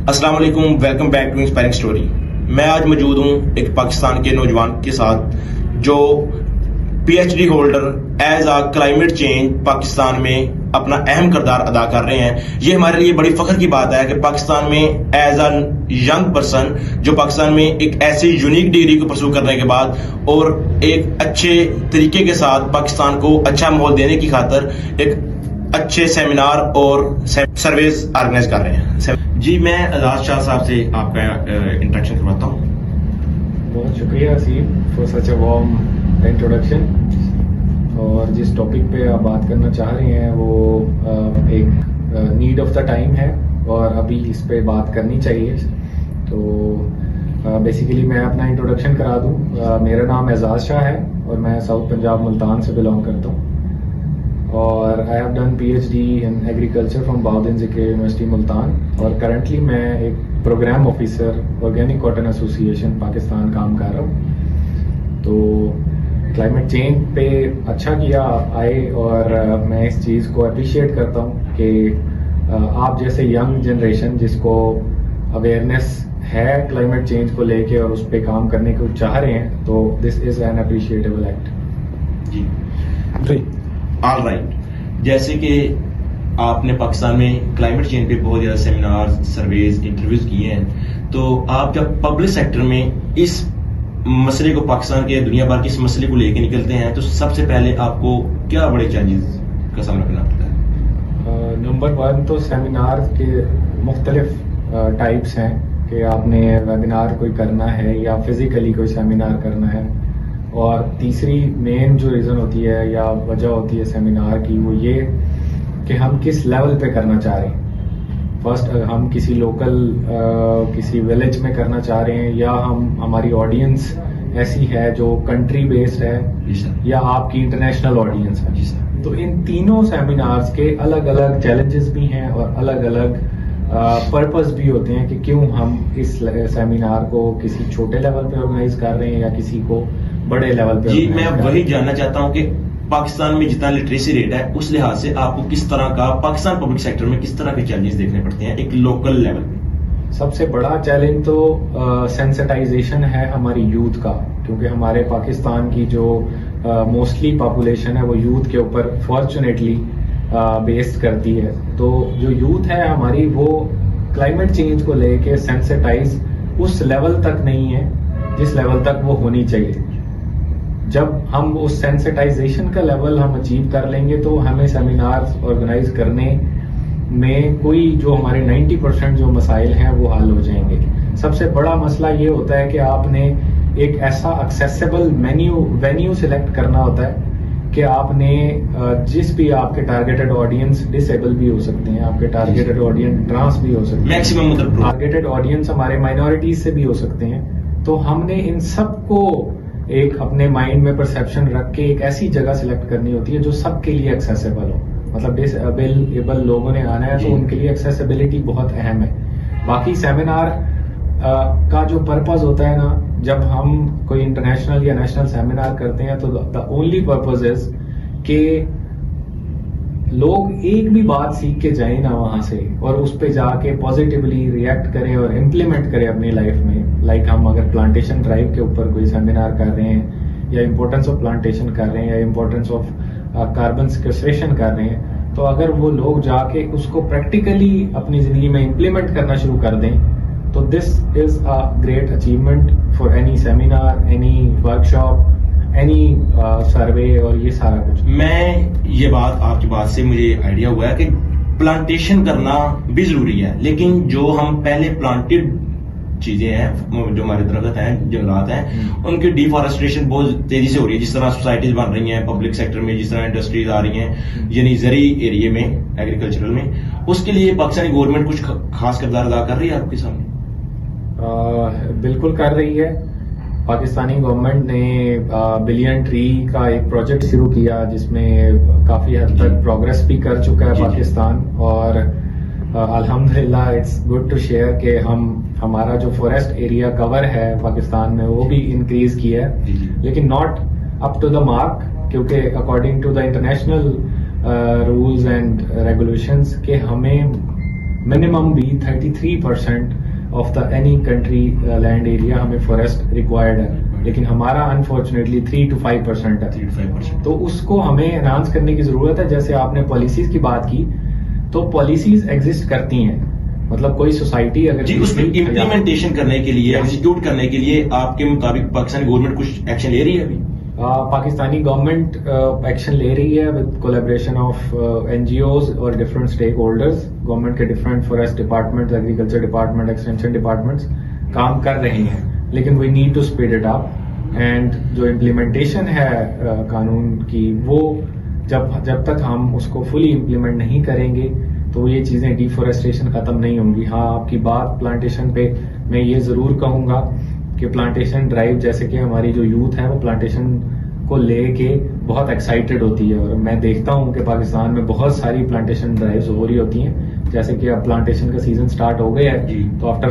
السلام علیکم، welcome back to inspiring story. میں آج موجود ہوں ایک پاکستان کے نوجوان کے ساتھ جو P H D holder as a climate change Pakistan میں اپنا اہم کردار ادا کر رہے ہیں. یہ ہمارے لیے بڑی فخر کی بات ہے کہ پاکستان میں ایز اے ینگ پرسن جو پاکستان میں ایک ایسی یونیک ڈگری کو پرسو کرنے کے بعد اور ایک اچھے طریقے کے ساتھ پاکستان کو اچھا ماحول دینے کی خاطر ایک اچھے سیمینار اور سرویز آرگنائز کر رہے ہیں. جی میں اعجاز شاہ صاحب سے آپ کا انٹریکشن کرواتا ہوں. بہت شکریہ Asif for such a warm introduction. اور جس ٹاپک پہ آپ بات کرنا چاہ رہے ہیں وہ ایک نیڈ آف دا ٹائم ہے اور ابھی اس پہ بات کرنی چاہیے. تو بیسیکلی میں اپنا انٹروڈکشن کرا دوں. میرا نام اعجاز شاہ ہے اور میں ساؤتھ پنجاب ملتان سے بلانگ کرتا ہوں اور I have done P H D in agriculture from Bahauddin Zakariya university Multan. اور کرنٹلی میں ایک پروگرام آفیسر آرگینک کاٹن ایسوسی ایشن پاکستان کام کر رہا ہوں. تو کلائمیٹ چینج پہ اچھا کیا آئے اور میں اس چیز کو اپریشیٹ کرتا ہوں کہ آپ جیسے ینگ جنریشن جس کو اویئرنیس ہے کلائمیٹ چینج کو لے کے اور اس پہ کام کرنے کو چاہ رہے ہیں تو this is an appreciable act. جی آل رائٹ. جیسے کہ آپ نے پاکستان میں کلائمیٹ چینج پہ بہت زیادہ سیمینار سرویز انٹرویوز کیے ہیں, تو آپ جب پبلک سیکٹر میں اس مسئلے کو پاکستان کے دنیا بھر کے اس مسئلے کو لے کے نکلتے ہیں تو سب سے پہلے آپ کو کیا بڑے چیلنجز کا سامنا کرنا پڑتا ہے؟ نمبر 1 تو سیمینار کے مختلف ٹائپس ہیں کہ آپ نے ویبینار کوئی کرنا ہے یا فزیکلی کوئی سیمینار کرنا ہے. اور تیسری مین جو ریزن ہوتی ہے یا وجہ ہوتی ہے سیمینار کی وہ یہ کہ ہم کس لیول پہ کرنا چاہ رہے ہیں. فرسٹ ہم کسی لوکل کسی ولیج میں کرنا چاہ رہے ہیں یا ہماری آڈینس ایسی ہے جو کنٹری بیسڈ ہے یا آپ کی انٹرنیشنل آڈینس ہے. تو ان تینوں سیمینارز کے الگ الگ چیلنجز بھی ہیں اور الگ الگ پرپز بھی ہوتے ہیں کہ کیوں ہم اس سیمینار کو کسی چھوٹے لیول پہ آرگنائز کر رہے ہیں یا کسی کو بڑے لیول پہ. جی میں وہی جاننا چاہتا ہوں کہ پاکستان میں جتنا لٹریسی ریٹ ہے اس لحاظ سے آپ کو کس طرح کا پاکستان پبلک سیکٹر میں کس طرح کے چیلنجز دیکھنے پڑتے ہیں ایک لوکل لیول پہ؟ سب سے بڑا چیلنج تو سینسٹائزیشن ہے ہماری یوتھ کا, کیونکہ ہمارے پاکستان کی جو موسٹلی پاپولیشن ہے وہ یوتھ کے اوپر فارچونیٹلی بیسڈ کرتی ہے. تو جو یوتھ ہے ہماری وہ کلائمیٹ چینج کو لے کے سینسٹائز اس لیول تک نہیں ہے جس لیول تک وہ ہونی چاہیے. جب ہم اس سینسٹائزیشن کا لیول ہم اچیو کر لیں گے تو ہمیں سیمینار آرگنائز کرنے میں کوئی جو ہمارے 90% جو مسائل ہیں وہ حل ہو جائیں گے. سب سے بڑا مسئلہ یہ ہوتا ہے کہ آپ نے ایک ایسا ایکسیسیبل وینیو سلیکٹ کرنا ہوتا ہے کہ آپ نے جس بھی آپ کے ٹارگیٹڈ آڈینس ڈسیبل بھی ہو سکتے ہیں, آپ کے ٹارگیٹڈ آڈینس ٹرانس بھی ہو سکتے ہیں, ٹارگیٹڈ آڈینس ہمارے مائنورٹیز سے بھی ہو سکتے ہیں. تو ہم نے ان سب کو ایک اپنے مائنڈ میں پرسیپشن رکھ کے ایک ایسی جگہ سلیکٹ کرنی ہوتی ہے جو سب کے لیے ایکسیسیبل ہو. مطلب ڈسیبل لوگوں نے آنا ہے تو ان کے لیے ایکسیسیبلٹی بہت اہم ہے. باقی سیمینار کا جو پرپز ہوتا ہے نا, جب ہم کوئی انٹرنیشنل یا نیشنل سیمینار کرتے ہیں تو دا اونلی پرپز از کہ لوگ ایک بھی بات سیکھ کے جائیں نا وہاں سے اور اس پہ جا کے پازیٹیولی ریئیکٹ کریں اور امپلیمنٹ کریں اپنی لائف میں. لائک ہم اگر پلانٹیشن ڈرائیو کے اوپر کوئی سیمینار کر رہے ہیں یا امپورٹنس آف پلانٹیشن کر رہے ہیں یا امپورٹنس آف کاربن سیکویسٹریشن کر رہے ہیں, تو اگر وہ لوگ جا کے اس کو پریکٹیکلی اپنی زندگی میں امپلیمنٹ کرنا شروع کر دیں تو this is a great achievement for any seminar, any workshop, any survey اور یہ سارا کچھ. میں یہ بات آپ کی بات سے مجھے آئیڈیا ہوا ہے کہ پلانٹیشن کرنا بھی ضروری ہے, لیکن جو ہم پہلے پلانٹڈ چیزیں ہیں جو ہمارے درخت ہیں جنگلات ہیں ان کی ڈیفارسٹریشن بہت تیزی سے ہو رہی ہے. جس طرح سوسائٹیز بن رہی ہیں پبلک سیکٹر میں, جس طرح انڈسٹریز آ رہی ہیں یعنی زرعی ایریے میں ایگریکلچرل میں, اس کے لیے پاکستانی گورنمنٹ کچھ خاص کردار ادا کر رہی ہے آپ کے سامنے؟ بالکل کر رہی ہے. پاکستانی گورنمنٹ نے بلین ٹری کا ایک پروجیکٹ شروع کیا جس میں کافی حد تک پروگرس بھی کر چکا ہے پاکستان. اور الحمدللہ اٹس گڈ ٹو شیئر کہ ہمارا جو فوریسٹ ایریا کور ہے پاکستان میں وہ بھی انکریز کیا ہے, لیکن not up to the mark, کیونکہ according to the international rules and regulations کہ ہمیں minimum भी 33% of the any country land area हमें forest required है, लेकिन हमारा unfortunately 3 to 5% है. 3-5%. तो उसको हमें एनहांस करने की जरूरत है. जैसे आपने पॉलिसीज की बात की, तो पॉलिसीज एग्जिस्ट करती हैं. मतलब कोई सोसाइटी अगर जी, उसमें इम्प्लीमेंटेशन करने के लिए, एग्जीक्यूट करने के लिए आपके मुताबिक पाकिस्तानी गवर्नमेंट कुछ एक्शन ले रही है अभी? पाकिस्तानी गवर्नमेंट एक्शन ले रही है विद कोलैबोरेशन ऑफ एनजीओज और डिफरेंट स्टेक होल्डर्स. गवर्नमेंट के different forest department, agriculture department, extension departments काम कर रहे हैं, लेकिन we need to speed it up. And जो इम्प्लीमेंटेशन है कानून की, वो जब तक हम उसको फुली इम्प्लीमेंट नहीं करेंगे तो ये चीजें डिफॉरेस्टेशन खत्म नहीं होंगी. हाँ, आपकी बात प्लांटेशन पे मैं ये जरूर कहूंगा कि प्लांटेशन ड्राइव, जैसे कि हमारी जो यूथ है वो प्लांटेशन को लेके बहुत एक्साइटेड होती है, और मैं देखता हूँ कि पाकिस्तान में बहुत सारी प्लांटेशन ड्राइव्स हो रही होती हैं. जैसे कि अब प्लांटेशन का सीजन स्टार्ट हो गया है, तो आफ्टर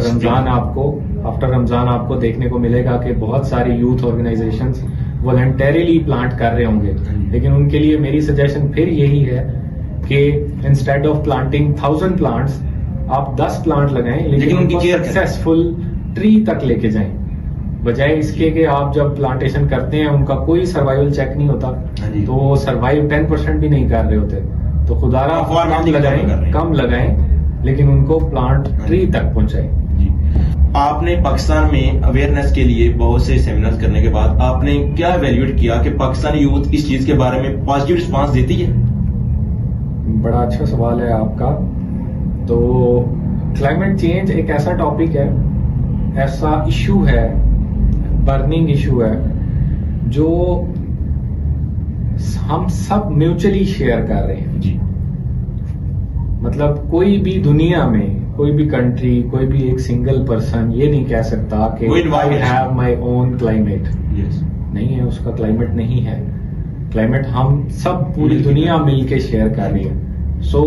रमजान आपको देखने को मिलेगा कि बहुत सारी यूथ ऑर्गेनाइजेशंस वॉलंटरीली प्लांट कर रहे होंगे. लेकिन उनके लिए मेरी सजेशन फिर यही है कि इंस्टेड ऑफ प्लांटिंग 1000 प्लांट्स, आप 10 प्लांट लगाएं, लेकिन उनको सक्सेसफुल ट्री तक लेके जाएं. बजाय इसके कि आप जब प्लांटेशन करते हैं उनका कोई सर्वाइवल चेक नहीं होता, तो वो सर्वाइव 10% भी नहीं कर रहे होते. तो खुदारा कम लगाएं, लेकिन उनको प्लांट ट्री तक पहुंचाएं. आपने पाकिस्तान में अवेयरनेस के लिए बहुत से सेमिनार करने के बाद आपने क्या इवैल्यूएट किया कि पाकिस्तानी यूथ इस चीज के बारे में पॉजिटिव रिस्पांस देती है? बड़ा अच्छा सवाल है आपका. तो क्लाइमेट चेंज एक ऐसा टॉपिक है, ऐसा इशू है, बर्निंग इशू है, जो हम सब म्यूचुअली शेयर कर रहे हैं. जी. मतलब कोई भी दुनिया में, कोई भी कंट्री, कोई भी एक सिंगल पर्सन ये नहीं कह सकता कि I have my own climate. नहीं है, उसका क्लाइमेट नहीं है. क्लाइमेट हम सब पूरी दुनिया मिलके शेयर कर रही है. So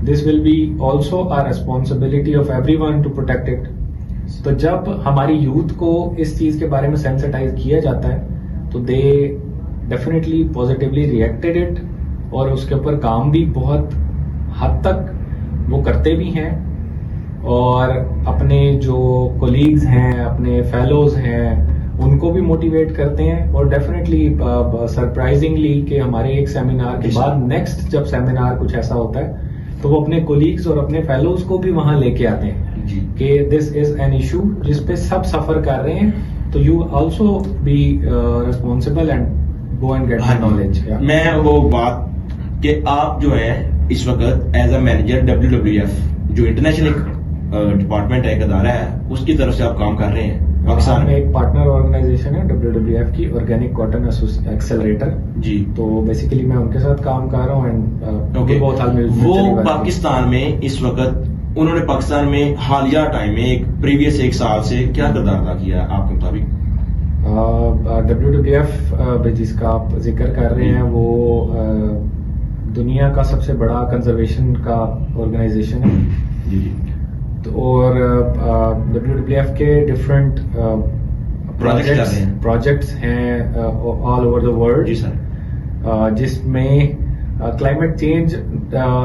this will be also our responsibility of everyone to protect it. तो जब हमारी यूथ को इस चीज के बारे में सेंसिटाइज किया जाता है, तो they definitely positively reacted it, और उसके ऊपर काम भी बहुत हद तक वो करते भी हैं, और अपने जो कोलीग्स हैं, अपने फेलोज हैं, उनको भी मोटिवेट करते हैं. और डेफिनेटली सरप्राइजिंगली कि हमारे एक सेमिनार के बाद नेक्स्ट जब सेमिनार कुछ ऐसा होता है, तो वो अपने कोलीग्स और अपने फेलोज को भी वहां लेके आते हैं कि दिस इज एन इशू जिसपे सब सफर कर रहे हैं, तो you also be responsible and go and get knowledge. मैं वो बात कि आप जो है इस वक्त एज अ मैनेजर WWF, जो इंटरनेशनल डिपार्टमेंट है, एक अदारा है, उसकी तरफ से आप काम कर रहे हैं पाकिस्तान में. एक पार्टनर ऑर्गेनाइजेशन है WWF की, ऑर्गेनिक कॉटन एक्सेलरेटर. जी. तो बेसिकली मैं उनके साथ काम कर रहा हूँ. एंड वो पाकिस्तान में इस वक्त, उन्होंने पाकिस्तान में हालिया टाइम में प्रीवियस एक साल से क्या किरदार अदा किया आपके मुताबिक? WWF जिसका आप जिक्र कर रहे हैं, वो दुनिया का सबसे बड़ा कंजर्वेशन का ऑर्गेनाइजेशन है. जी. तो और WWF के डिफरेंट प्रोजेक्ट्स हैं ऑल ओवर द वर्ल्ड. जी सर. जिसमें क्लाइमेट चेंज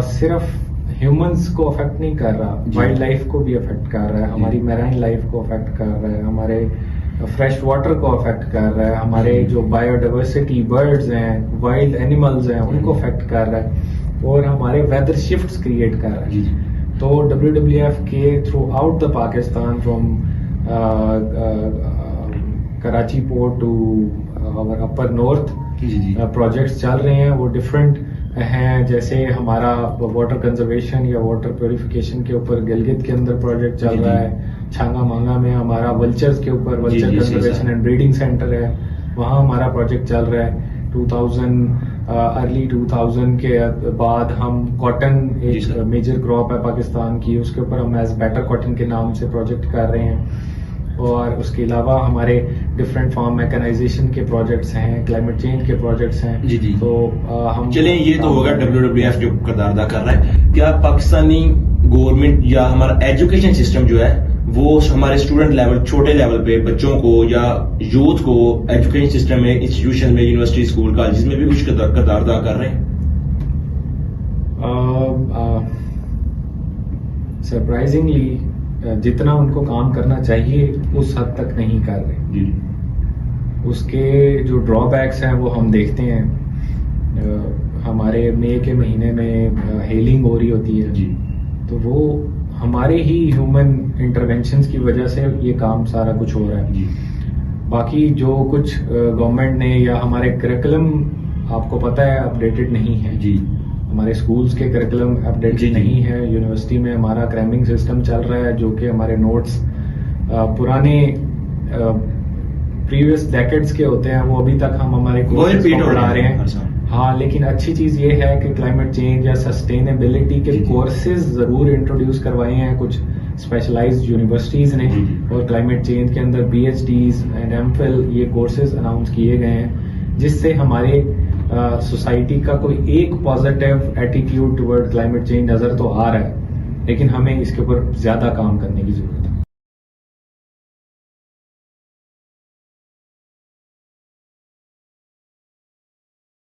सिर्फ ह्यूमंस को अफेक्ट नहीं कर रहा, वाइल्ड लाइफ को भी अफेक्ट कर रहा है, हमारी मैराइन लाइफ को अफेक्ट कर रहा है, हमारे फ्रेश वाटर को अफेक्ट कर रहा है, हमारे जो बायोडाइवर्सिटी, बर्ड्स हैं, वाइल्ड एनिमल्स हैं, उनको अफेक्ट कर रहा है, और हमारे वेदर शिफ्ट्स क्रिएट कर रहा है. तो WWF के throughout the Pakistan, from Karachi port to our upper north, projects चल रहे हैं. वो डिफरेंट हैं, जैसे हमारा वाटर कंजर्वेशन या वाटर प्योरिफिकेशन के ऊपर गिलगित के अंदर प्रोजेक्ट चल रहा है. छांगा मांगा में हमारा वल्चर्स के ऊपर vulture conservation and breeding centre है, वहाँ हमारा प्रोजेक्ट चल रहा है. अर्ली 2000 के बाद हम कॉटन, एक मेजर क्रॉप है पाकिस्तान की, उसके ऊपर हम एज बेटर कॉटन के नाम से प्रोजेक्ट कर रहे हैं. और उसके अलावा हमारे डिफरेंट फार्म मैकेनाइजेशन के प्रोजेक्ट्स हैं, क्लाइमेट चेंज के प्रोजेक्ट्स हैं. जी. तो हम चलें, ये तो होगा WWF जो किरदार अदा कर रहा है. क्या पाकिस्तानी गवर्नमेंट या हमारा एजुकेशन सिस्टम जो है वो हमारे स्टूडेंट लेवल, छोटे लेवल पे बच्चों को या यूथ को एजुकेशन सिस्टम में, इंस्टीट्यूशन में, यूनिवर्सिटी, स्कूल, कॉलेज में भी कुछ किरदार अदा कर रहे हैं? सरप्राइजिंगली जितना उनको काम करना चाहिए उस हद तक नहीं कर रहे. جی उसके जो ड्रॉबैक्स हैं वो हम देखते हैं. हमारे मई के महीने में हेलिंग हो रही होती है, جی तो वो हमारे ही ह्यूमन इंटरवेंशंस की वजह से ये काम सारा कुछ हो रहा है. جی बाकी जो कुछ गवर्नमेंट ने या हमारे करिकुलम आपको पता है अपडेटेड नहीं है. جی हमारे स्कूल्स के करिकुलम जी, अपडेटेड जी. नहीं है. यूनिवर्सिटी में हमारा क्रैमिंग सिस्टम चल रहा है जो कि हमारे नोट्स पुराने प्रीवियस डेकेड्स के होते हैं वो अभी तक हम हमारे وہ कोर्सेज ریپیٹ को ہو पढ़ा رہا रहे ہے हैं. ہر سال. हाँ, लेकिन अच्छी चीज ये है कि क्लाइमेट चेंज या सस्टेनेबिलिटी के जी, जी. कोर्सेज जरूर इंट्रोड्यूस करवाए हैं कुछ स्पेशलाइज्ड यूनिवर्सिटीज ने, जी, जी. और क्लाइमेट चेंज के अंदर PhDs एंड MPhil ये कोर्सेज अनाउंस किए गए हैं, जिससे हमारे सोसाइटी का कोई एक positive attitude toward climate change नजर तो आ रहा है, लेकिन हमें इसके ऊपर ज्यादा काम करने की जरूरत है.